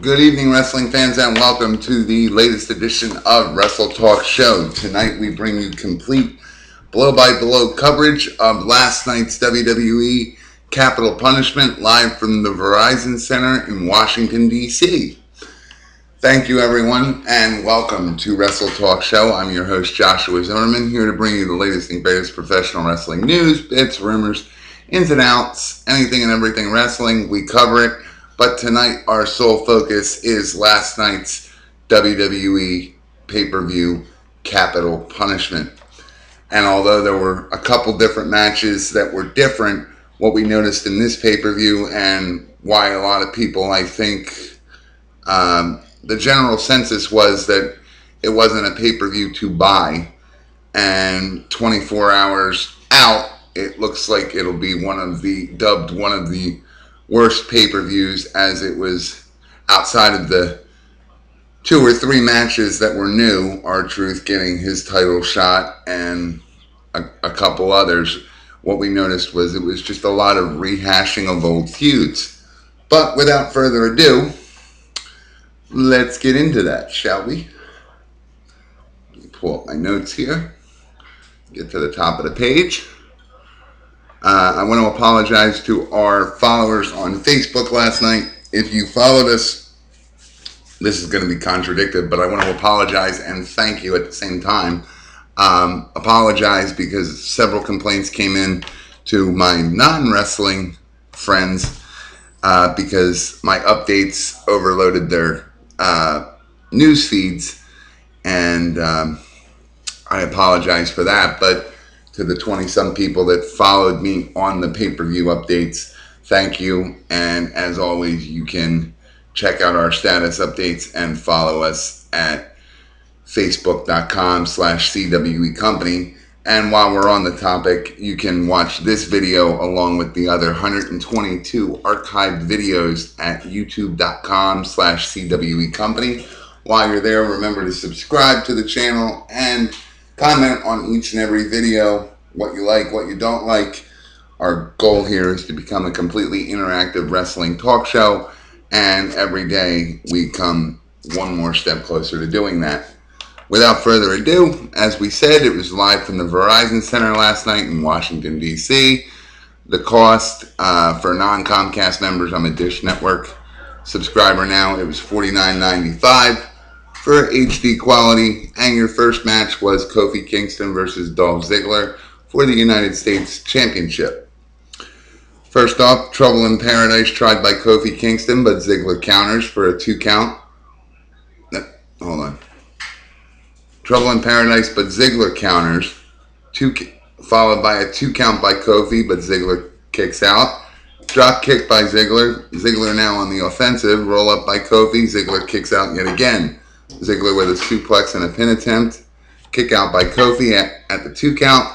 Good evening, wrestling fans, and welcome to the latest edition of Wrestle Talk Show. Tonight we bring you complete blow-by-blow coverage of last night's WWE Capitol Punishment live from the Verizon Center in Washington, D.C. Thank you, everyone, and welcome to Wrestle Talk Show. I'm your host, Joshua Zimmerman, here to bring you the latest and greatest professional wrestling news, bits, rumors, ins and outs, anything and everything wrestling. We cover it. But tonight, our sole focus is last night's WWE pay-per-view Capitol Punishment. And although there were a couple different matches that were different, what we noticed in this pay-per-view and why a lot of people, I think, the general census was that it wasn't a pay-per-view to buy. And 24 hours out, it looks like it'll be dubbed one of the worst pay-per-views, as it was outside of the 2 or 3 matches that were new. R-Truth getting his title shot and a couple others. What we noticed was it was just a lot of rehashing of old feuds. But without further ado, let's get into that, shall we? Let me pull up my notes here. Get to the top of the page. I want to apologize to our followers on Facebook last night. If you followed us, this is going to be contradicted, but I want to apologize and thank you at the same time. Apologize because several complaints came in to my non-wrestling friends because my updates overloaded their news feeds, and I apologize for that. But to the 20-some people that followed me on the pay-per-view updates, thank you. And as always, you can check out our status updates and follow us at facebook.com/CWE Company. And while we're on the topic, you can watch this video along with the other 122 archived videos at youtube.com/CWE Company. While you're there, remember to subscribe to the channel and comment on each and every video, what you like, what you don't like. Our goal here is to become a completely interactive wrestling talk show, and every day we come one more step closer to doing that. Without further ado, as we said, it was live from the Verizon Center last night in Washington, D.C. The cost for non-Comcast members, I'm a Dish Network subscriber now, it was $49.95. for HD quality, and your first match was Kofi Kingston versus Dolph Ziggler for the United States Championship. First off, Trouble in Paradise tried by Kofi Kingston, but Ziggler counters for a 2 count. Hold on. Trouble in Paradise, but Ziggler counters, followed by a 2 count by Kofi, but Ziggler kicks out. Drop kick by Ziggler. Ziggler now on the offensive. Roll up by Kofi. Ziggler kicks out yet again. Ziggler with a suplex and a pin attempt. Kick out by Kofi at the 2 count.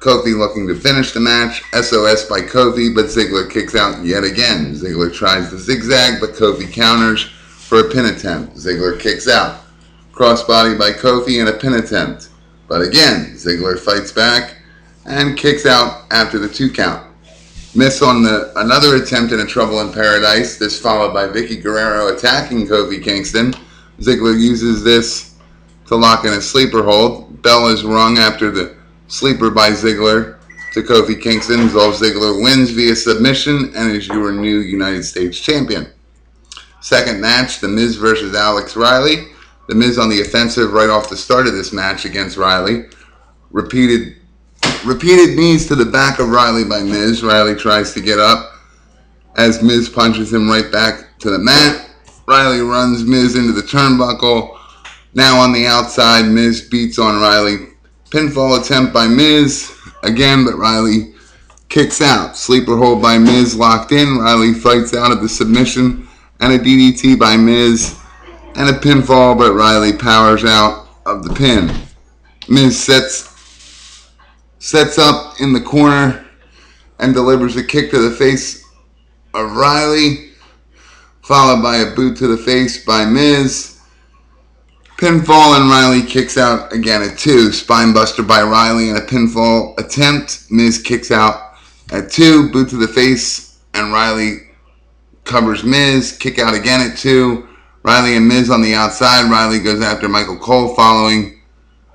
Kofi looking to finish the match. SOS by Kofi, but Ziggler kicks out yet again. Ziggler tries to zigzag, but Kofi counters for a pin attempt. Ziggler kicks out. Crossbody by Kofi and a pin attempt. But again, Ziggler fights back and kicks out after the 2 count. Miss on another attempt in a Trouble in Paradise. This followed by Vicky Guerrero attacking Kofi Kingston. Ziggler uses this to lock in a sleeper hold. Bell is rung after the sleeper by Ziggler to Kofi Kingston. Dolph Ziggler wins via submission and is your new United States Champion. Second match, The Miz versus Alex Riley. The Miz on the offensive right off the start of this match against Riley. Repeated knees to the back of Riley by Miz. Riley tries to get up as Miz punches him right back to the mat. Riley runs Miz into the turnbuckle. Now on the outside, Miz beats on Riley. Pinfall attempt by Miz. Again, but Riley kicks out. Sleeper hold by Miz locked in. Riley fights out of the submission. And a DDT by Miz. And a pinfall, but Riley powers out of the pin. Miz sets up in the corner and delivers a kick to the face of Riley, followed by a boot to the face by Miz. Pinfall, and Riley kicks out again at 2. Spinebuster by Riley and a pinfall attempt. Miz kicks out at 2. Boot to the face, and Riley covers Miz. Kick out again at 2. Riley and Miz on the outside. Riley goes after Michael Cole,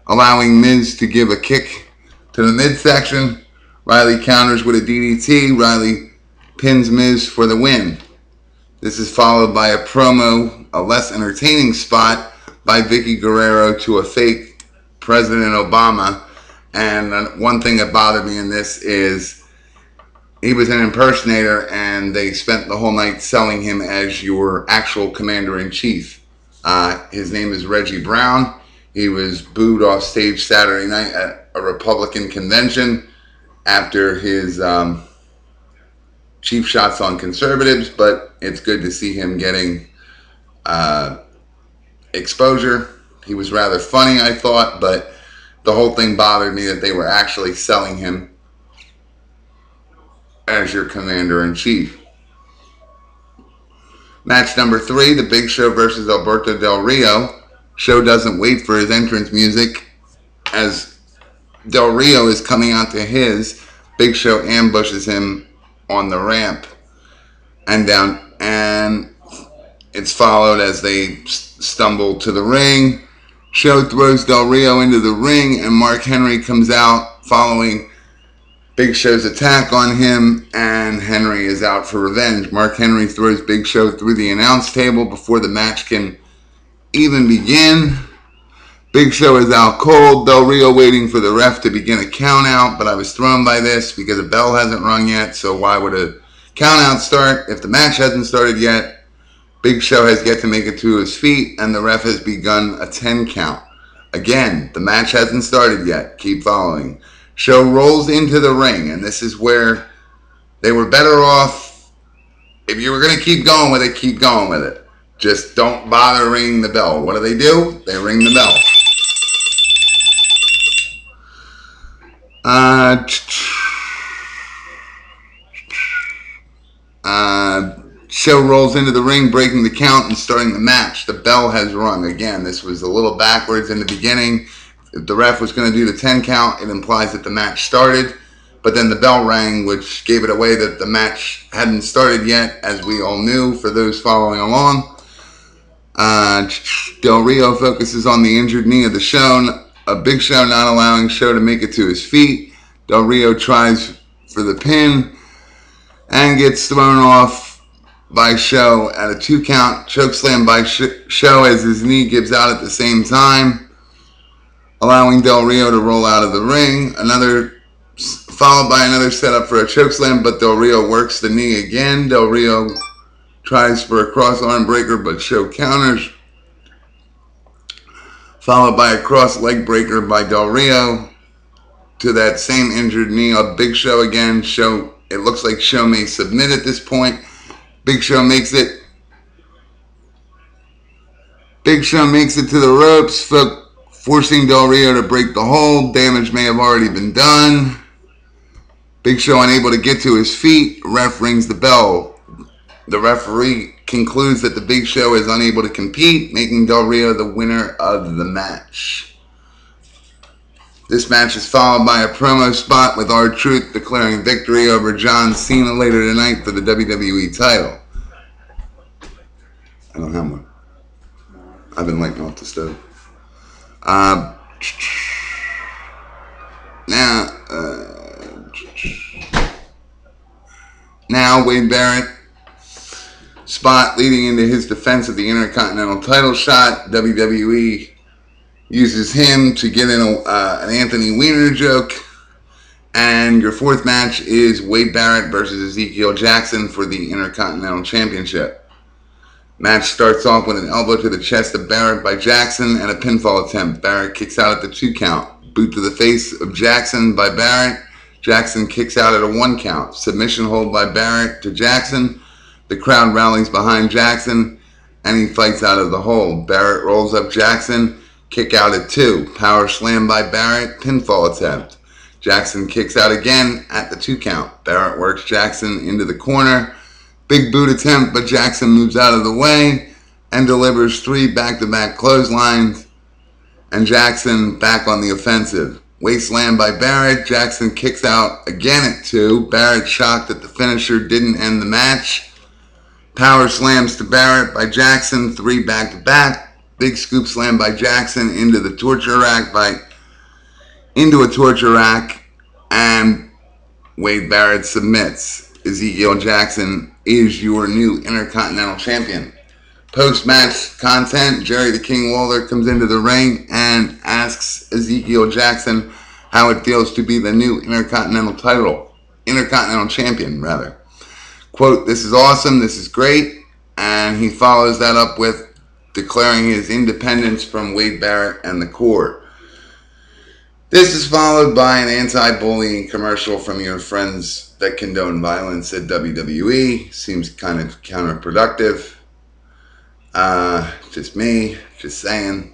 allowing Miz to give a kick to the midsection. Riley counters with a DDT. Riley pins Miz for the win. This is followed by a promo, a less entertaining spot by Vicky Guerrero to a fake President Obama. And one thing that bothered me in this is he was an impersonator, and they spent the whole night selling him as your actual commander-in-chief. His name is Reggie Brown. He was booed off stage Saturday night at a Republican convention after his cheap shots on conservatives, but it's good to see him getting exposure. He was rather funny, I thought, but the whole thing bothered me that they were actually selling him as your commander-in-chief. Match number 3, The Big Show versus Alberto Del Rio. Show doesn't wait for his entrance music. As Del Rio is coming out to his, Big Show ambushes him on the ramp and down, and it's followed as they stumble to the ring. Show throws Del Rio into the ring, and Mark Henry comes out following Big Show's attack on him, and Henry is out for revenge. Mark Henry throws Big Show through the announce table before the match can even begin. Big Show is out cold. Del Rio waiting for the ref to begin a count out, but I was thrown by this because a bell hasn't rung yet, so why would a count out start if the match hasn't started yet? Big Show has yet to make it to his feet, and the ref has begun a 10 count. Again, the match hasn't started yet. Keep following. Show rolls into the ring, and this is where they were better off. If you were going to keep going with it, keep going with it. Just don't bother ringing the bell. What do? They ring the bell. Show rolls into the ring, breaking the count and starting the match. The bell has rung. Again, this was a little backwards in the beginning. If the ref was going to do the 10 count, it implies that the match started. But then the bell rang, which gave it away that the match hadn't started yet, as we all knew for those following along. Del Rio focuses on the injured knee of the Show. A Big Show not allowing Show to make it to his feet. Del Rio tries for the pin and gets thrown off by Show at a 2 count. Chokeslam by Show as his knee gives out at the same time, allowing Del Rio to roll out of the ring. Followed by another setup for a chokeslam, but Del Rio works the knee again. Del Rio tries for a cross arm breaker, but Show counters. Followed by a cross leg breaker by Del Rio to that same injured knee of Big Show again. It looks like Show may submit at this point. Big Show makes it. Big Show makes it to the ropes, forcing Del Rio to break the hold. Damage may have already been done. Big Show unable to get to his feet. Ref rings the bell. The referee concludes that the Big Show is unable to compete, making Del Rio the winner of the match. This match is followed by a promo spot with R-Truth declaring victory over John Cena later tonight for the WWE title. I don't have one. I've been lighting off the stove. Now Wade Barrett spot leading into his defense of the Intercontinental title shot. WWE uses him to get in an Anthony Weiner joke. And your fourth match is Wade Barrett versus Ezekiel Jackson for the Intercontinental Championship. Match starts off with an elbow to the chest of Barrett by Jackson and a pinfall attempt. Barrett kicks out at the 2 count. Boot to the face of Jackson by Barrett. Jackson kicks out at a 1 count. Submission hold by Barrett to Jackson. The crowd rallies behind Jackson, and he fights out of the hold. Barrett rolls up Jackson. Kick out at 2. Power slam by Barrett. Pinfall attempt. Jackson kicks out again at the 2 count. Barrett works Jackson into the corner. Big boot attempt, but Jackson moves out of the way and delivers 3 back-to-back clotheslines. And Jackson back on the offensive. Waist slam by Barrett. Jackson kicks out again at 2. Barrett shocked that the finisher didn't end the match. Power slams to Barrett by Jackson, 3 back-to-back. Big scoop slam by Jackson into a torture rack, and Wade Barrett submits. Ezekiel Jackson is your new Intercontinental Champion. Post-match content, Jerry the King Lawler comes into the ring and asks Ezekiel Jackson how it feels to be the new Intercontinental Champion, rather. Quote, "This is awesome, this is great," and he follows that up with declaring his independence from Wade Barrett and the Corps. This is followed by an anti-bullying commercial from your friends that condone violence at WWE. Seems kind of counterproductive. Just me, just saying.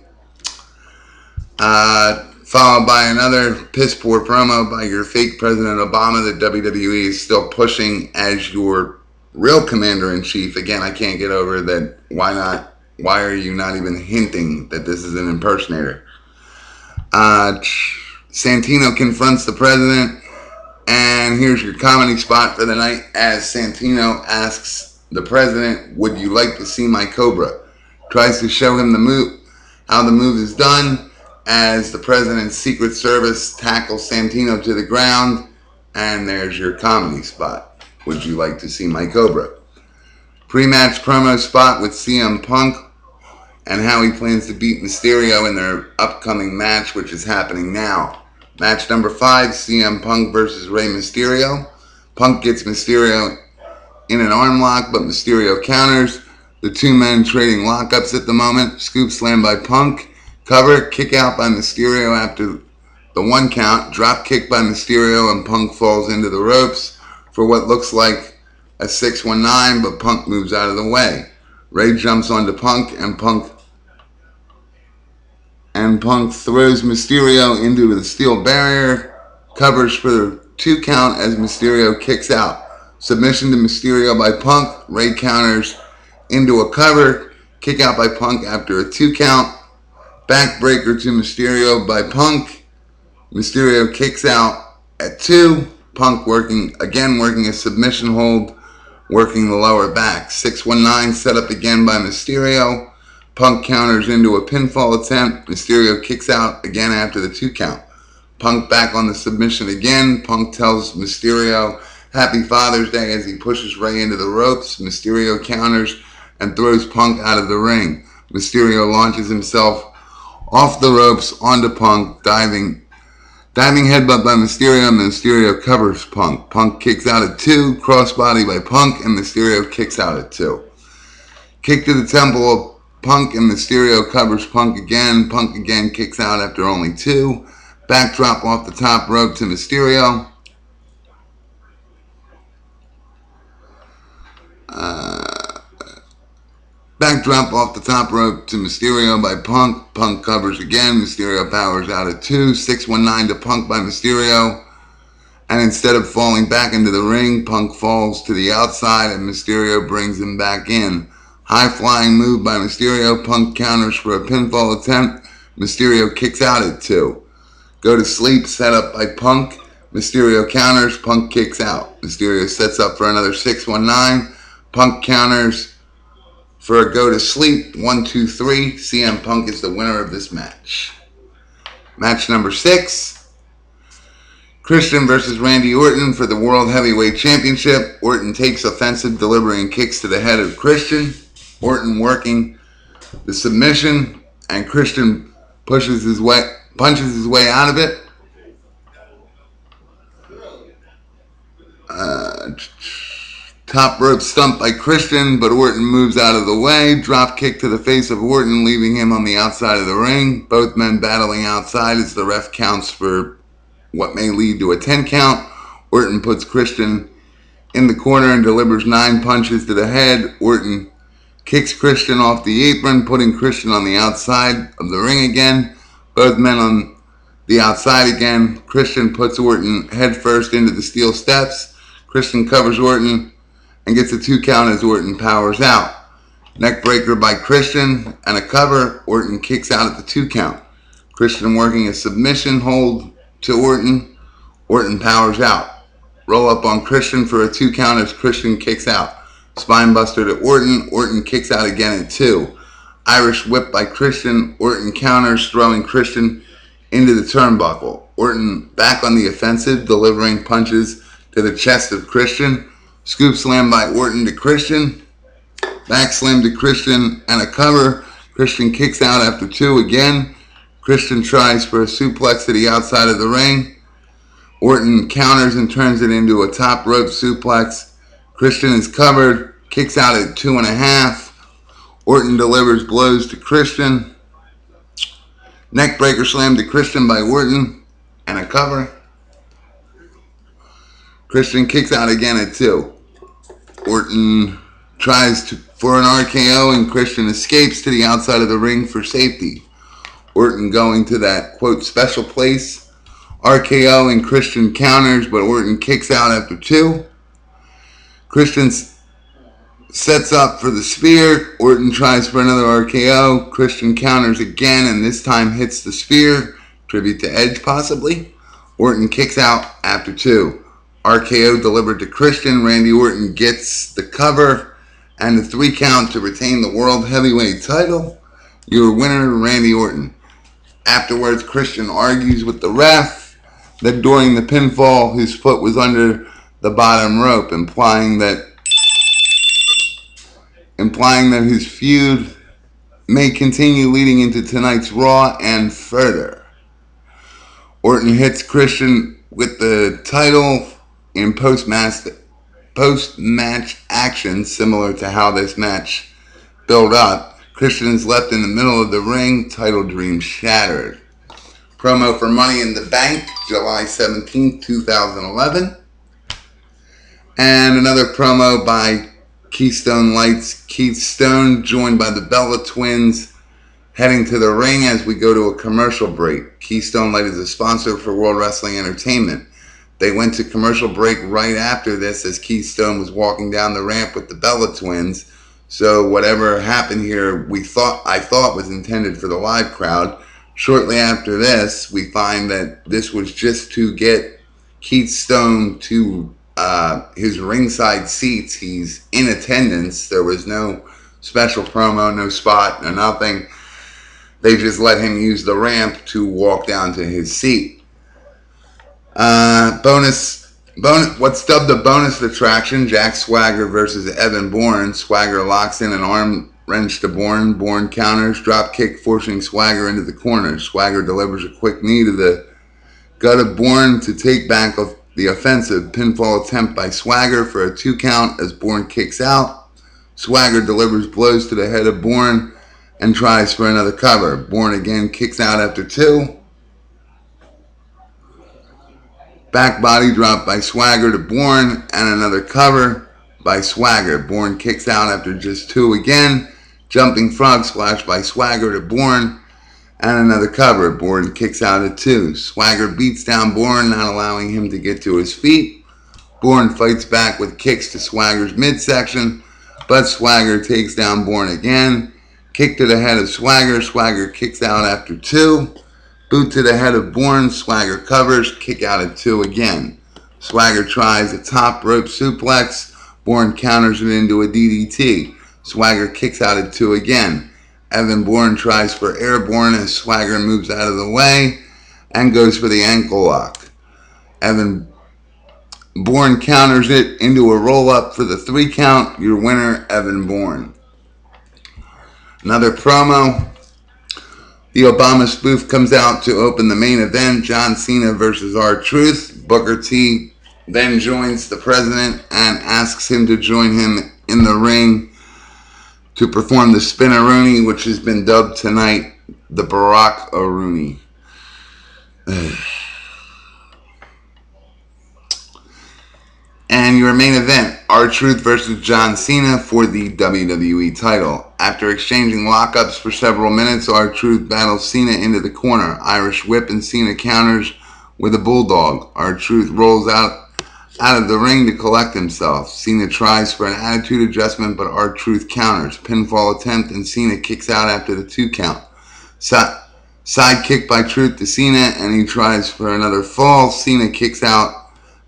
Followed by another piss poor promo by your fake President Obama that WWE is still pushing as your real commander-in-chief. Again, I can't get over that. Why not? Why are you not even hinting that this is an impersonator? Santino confronts the president, and here's your comedy spot for the night as Santino asks the president, "Would you like to see my Cobra?" Tries to show him the move, how the move is done, as the president's Secret Service tackles Santino to the ground, and there's your comedy spot. Would you like to see my Cobra? Pre-match promo spot with CM Punk and how he plans to beat Mysterio in their upcoming match, which is happening now. Match number 5, CM Punk versus Rey Mysterio. Punk gets Mysterio in an arm lock, but Mysterio counters. The two men trading lockups at the moment. Scoop slam by Punk. Cover, kick out by Mysterio after the 1 count. Drop kick by Mysterio, and Punk falls into the ropes for what looks like a 619, but Punk moves out of the way. Rey jumps onto Punk, and Punk throws Mysterio into the steel barrier. Covers for the 2 count as Mysterio kicks out. Submission to Mysterio by Punk. Rey counters into a cover. Kick out by Punk after a 2 count. Backbreaker to Mysterio by Punk. Mysterio kicks out at 2. Punk working a submission hold, working the lower back. 619 set up again by Mysterio. Punk counters into a pinfall attempt. Mysterio kicks out again after the 2 count. Punk back on the submission again. Punk tells Mysterio Happy Father's Day as he pushes Rey into the ropes. Mysterio counters and throws Punk out of the ring. Mysterio launches himself off the ropes onto Punk, diving headbutt by Mysterio, and Mysterio covers Punk. Punk kicks out at 2, crossbody by Punk, and Mysterio kicks out at 2. Kick to the temple of Punk, and Mysterio covers Punk again. Punk again kicks out after only 2. Backdrop off the top rope to Mysterio. Backdrop off the top rope to Mysterio by Punk. Punk covers again. Mysterio powers out at 2. 619 to Punk by Mysterio. And instead of falling back into the ring, Punk falls to the outside and Mysterio brings him back in. High flying move by Mysterio. Punk counters for a pinfall attempt. Mysterio kicks out at 2. Go to sleep set up by Punk. Mysterio counters. Punk kicks out. Mysterio sets up for another 619. Punk counters for a go to sleep. 1, 2, 3. CM Punk is the winner of this match. Match number 6. Christian versus Randy Orton for the World Heavyweight Championship. Orton takes offensive, delivering kicks to the head of Christian. Orton working the submission, and Christian punches his way out of it. Top rope stump by Christian, but Orton moves out of the way. Drop kick to the face of Orton, leaving him on the outside of the ring. Both men battling outside as the ref counts for what may lead to a 10 count. Orton puts Christian in the corner and delivers 9 punches to the head. Orton kicks Christian off the apron, putting Christian on the outside of the ring again. Both men on the outside again. Christian puts Orton head first into the steel steps. Christian covers Orton and gets a 2 count as Orton powers out. Neckbreaker by Christian and a cover. Orton kicks out at the 2 count. Christian working a submission hold to Orton. Orton powers out. Roll up on Christian for a 2 count as Christian kicks out. Spinebuster to Orton. Orton kicks out again at 2. Irish whip by Christian. Orton counters, throwing Christian into the turnbuckle. Orton back on the offensive, delivering punches to the chest of Christian. Scoop slam by Orton to Christian. Back slam to Christian and a cover. Christian kicks out after 2 again. Christian tries for a suplex to the outside of the ring. Orton counters and turns it into a top rope suplex. Christian is covered, kicks out at 2.5. Orton delivers blows to Christian. Neckbreaker slam to Christian by Orton and a cover. Christian kicks out again at 2. Orton tries for an RKO and Christian escapes to the outside of the ring for safety. Orton going to that, quote, special place. RKO and Christian counters, but Orton kicks out after 2. Christian sets up for the spear. Orton tries for another RKO. Christian counters again and this time hits the spear. Tribute to Edge possibly. Orton kicks out after 2. RKO delivered to Christian. Randy Orton gets the cover and the 3 count to retain the World Heavyweight title. Your winner, Randy Orton. Afterwards, Christian argues with the ref that during the pinfall, his foot was under the bottom rope, implying that his feud may continue leading into tonight's Raw and further. Orton hits Christian with the title in post-match action, similar to how this match built up. Christian is left in the middle of the ring, title dream shattered. Promo for Money in the Bank, July 17, 2011. And another promo by Keystone Lights. Keith Stone, joined by the Bella Twins, heading to the ring as we go to a commercial break. Keystone Light is a sponsor for World Wrestling Entertainment. They went to commercial break right after this as Keystone was walking down the ramp with the Bella Twins. So whatever happened here, I thought was intended for the live crowd. Shortly after this, we find that this was just to get Keith Stone to his ringside seats. He's in attendance. There was no special promo, no spot, no nothing. They just let him use the ramp to walk down to his seat. What's dubbed a bonus attraction, Jack Swagger versus Evan Bourne. Swagger locks in an arm wrench to Bourne. Bourne counters, drop kick, forcing Swagger into the corner. Swagger delivers a quick knee to the gut of Bourne to take back the offensive. Pinfall attempt by Swagger for a 2 count as Bourne kicks out. Swagger delivers blows to the head of Bourne and tries for another cover. Bourne again kicks out after 2. Back body drop by Swagger to Bourne and another cover by Swagger. Bourne kicks out after just 2 again. Jumping frog splash by Swagger to Bourne and another cover. Bourne kicks out at 2. Swagger beats down Bourne, not allowing him to get to his feet. Bourne fights back with kicks to Swagger's midsection, but Swagger takes down Bourne again. Kick to the head of Swagger. Swagger kicks out after 2. Boot to the head of Bourne. Swagger covers. Kick out at 2 again. Swagger tries a top rope suplex. Bourne counters it into a DDT. Swagger kicks out at 2 again. Evan Bourne tries for airborne as Swagger moves out of the way and goes for the ankle lock. Evan Bourne counters it into a roll-up for the 3 count. Your winner, Evan Bourne. Another promo. The Obama spoof comes out to open the main event, John Cena versus R-Truth. Booker T then joins the president and asks him to join him in the ring to perform the Spin-A-Rooney, which has been dubbed tonight the Barack O'Rooney. And your main event, R-Truth versus John Cena for the WWE title. After exchanging lockups for several minutes, R-Truth battles Cena into the corner. Irish whip and Cena counters with a bulldog. R-Truth rolls out of the ring to collect himself. Cena tries for an attitude adjustment, but R-Truth counters. Pinfall attempt and Cena kicks out after the 2 count. Side kick by Truth to Cena and he tries for another fall. Cena kicks out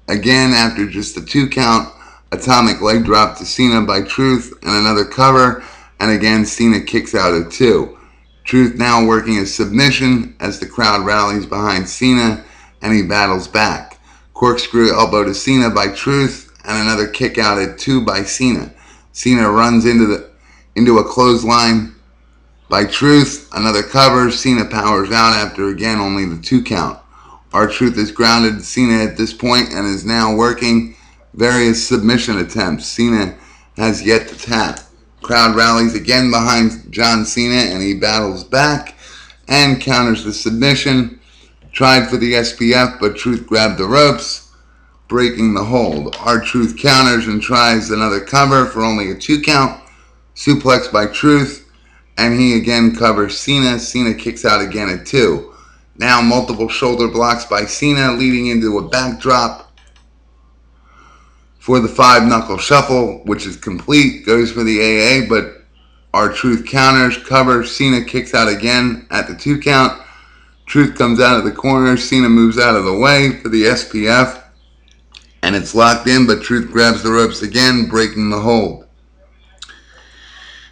again after just the 2 count, atomic leg drop to Cena by Truth and another cover, and again Cena kicks out at 2. Truth now working a submission as the crowd rallies behind Cena and he battles back. Corkscrew elbow to Cena by Truth and another kick out at 2 by Cena. Cena runs into a clothesline by Truth, another cover. Cena powers out after again only the 2 count. R-Truth is grounded Cena at this point and is now working various submission attempts. Cena has yet to tap. Crowd rallies again behind John Cena and he battles back and counters the submission. Tried for the SPF, but Truth grabbed the ropes, breaking the hold. R-Truth counters and tries another cover for only a 2 count. Suplex by Truth, and he again covers Cena. Cena kicks out again at 2. Now multiple shoulder blocks by Cena, leading into a backdrop for the 5-knuckle shuffle, which is complete. Goes for the AA, but R-Truth counters, covers. Cena kicks out again at the 2 count. Truth comes out of the corner. Cena moves out of the way for the SPF, and it's locked in, but Truth grabs the ropes again, breaking the hold.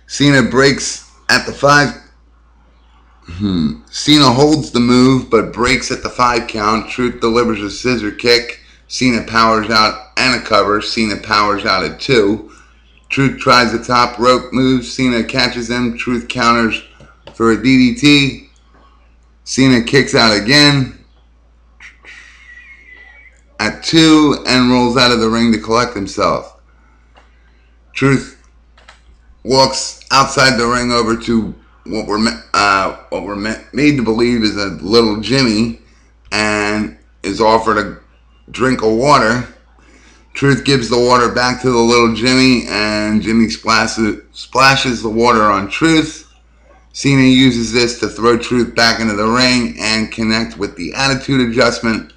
Cena breaks at the 5. Cena holds the move, but breaks at the 5 count. Truth delivers a scissor kick. Cena powers out and a cover. Cena powers out at 2. Truth tries the top rope move. Cena catches him. Truth counters for a DDT. Cena kicks out again at 2 and rolls out of the ring to collect himself. Truth walks outside the ring over to what we're made to believe is a little Jimmy and is offered a drink of water. Truth gives the water back to the little Jimmy, and Jimmy splashes the water on Truth. Cena uses this to throw Truth back into the ring and connect with the attitude adjustment,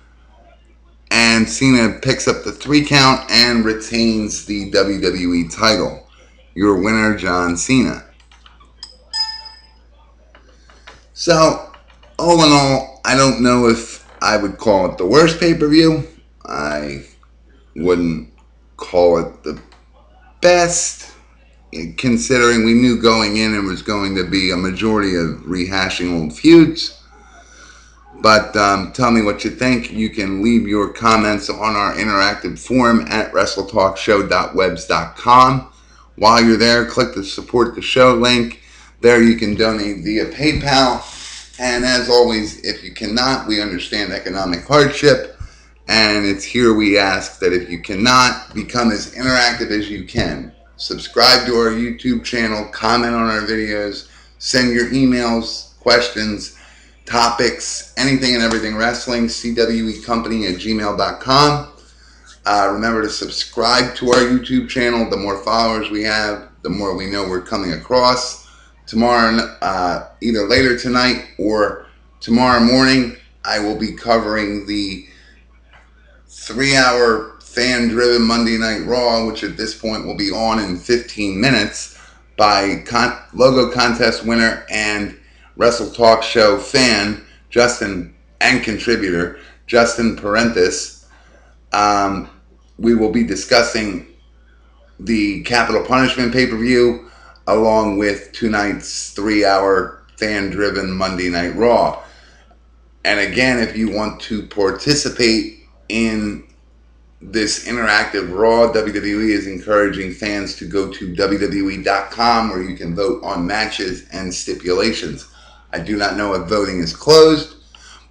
and Cena picks up the 3 count and retains the WWE title. Your winner, John Cena. So, all in all, I don't know if I would call it the worst pay-per-view. I wouldn't call it the best, considering we knew going in it was going to be a majority of rehashing old feuds. But tell me what you think. You can leave your comments on our interactive forum at wrestletalkshow.webs.com. While you're there, click the support the show link. There you can donate via PayPal. And as always, if you cannot, we understand economic hardship. And it's here we ask that if you cannot, become as interactive as you can. Subscribe to our YouTube channel, comment on our videos, send your emails, questions, topics, anything and everything wrestling, cwecompany@gmail.com. Remember to subscribe to our YouTube channel. The more followers we have, the more we know we're coming across. Tomorrow, either later tonight or tomorrow morning, I will be covering the 3-hour fan-driven Monday Night Raw, which at this point will be on in 15 minutes, by logo contest winner and Wrestle Talk Show fan, Justin, and contributor, Justin Prentiss. We will be discussing the Capitol Punishment pay-per-view along with tonight's 3-hour fan-driven Monday Night Raw. And again, if you want to participate in this interactive Raw, WWE is encouraging fans to go to WWE.com where you can vote on matches and stipulations. I do not know if voting is closed,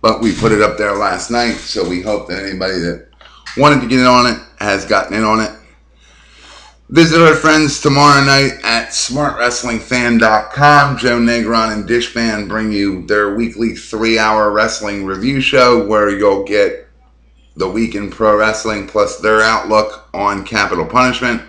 but we put it up there last night, so we hope that anybody that wanted to get in on it has gotten in on it. Visit our friends tomorrow night at smartwrestlingfan.com. Joe Negron and Dishman bring you their weekly 3-hour wrestling review show where you'll get the week in pro wrestling plus their outlook on Capitol Punishment.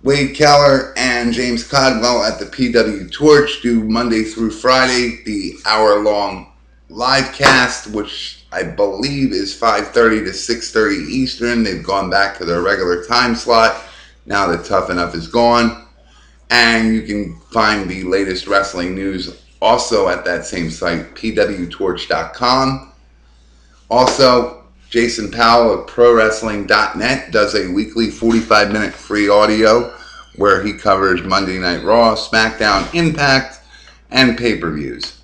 Wade Keller and James Codwell at the PW Torch do Monday through Friday the hour-long live cast, which I believe is 5:30 to 6:30 Eastern. They've gone back to their regular time slot now that Tough Enough is gone. And you can find the latest wrestling news also at that same site, pwtorch.com. Also, Jason Powell of ProWrestling.net does a weekly 45-minute free audio where he covers Monday Night Raw, SmackDown, Impact, and pay-per-views.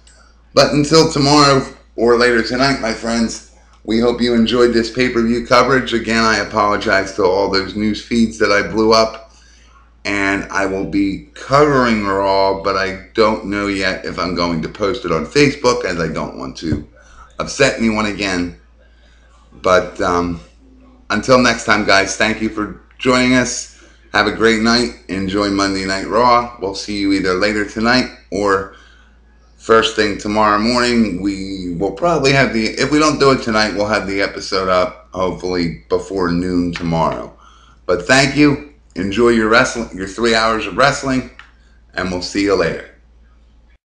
But until tomorrow or later tonight, my friends, we hope you enjoyed this pay-per-view coverage. Again, I apologize to all those news feeds that I blew up. And I will be covering Raw, but I don't know yet if I'm going to post it on Facebook, as I don't want to upset anyone again. But until next time, guys, thank you for joining us. Have a great night. Enjoy Monday Night Raw. We'll see you either later tonight or first thing tomorrow morning. We will probably have if we don't do it tonight, we'll have the episode up hopefully before noon tomorrow. But thank you. Enjoy your 3 hours of wrestling, and we'll see you later.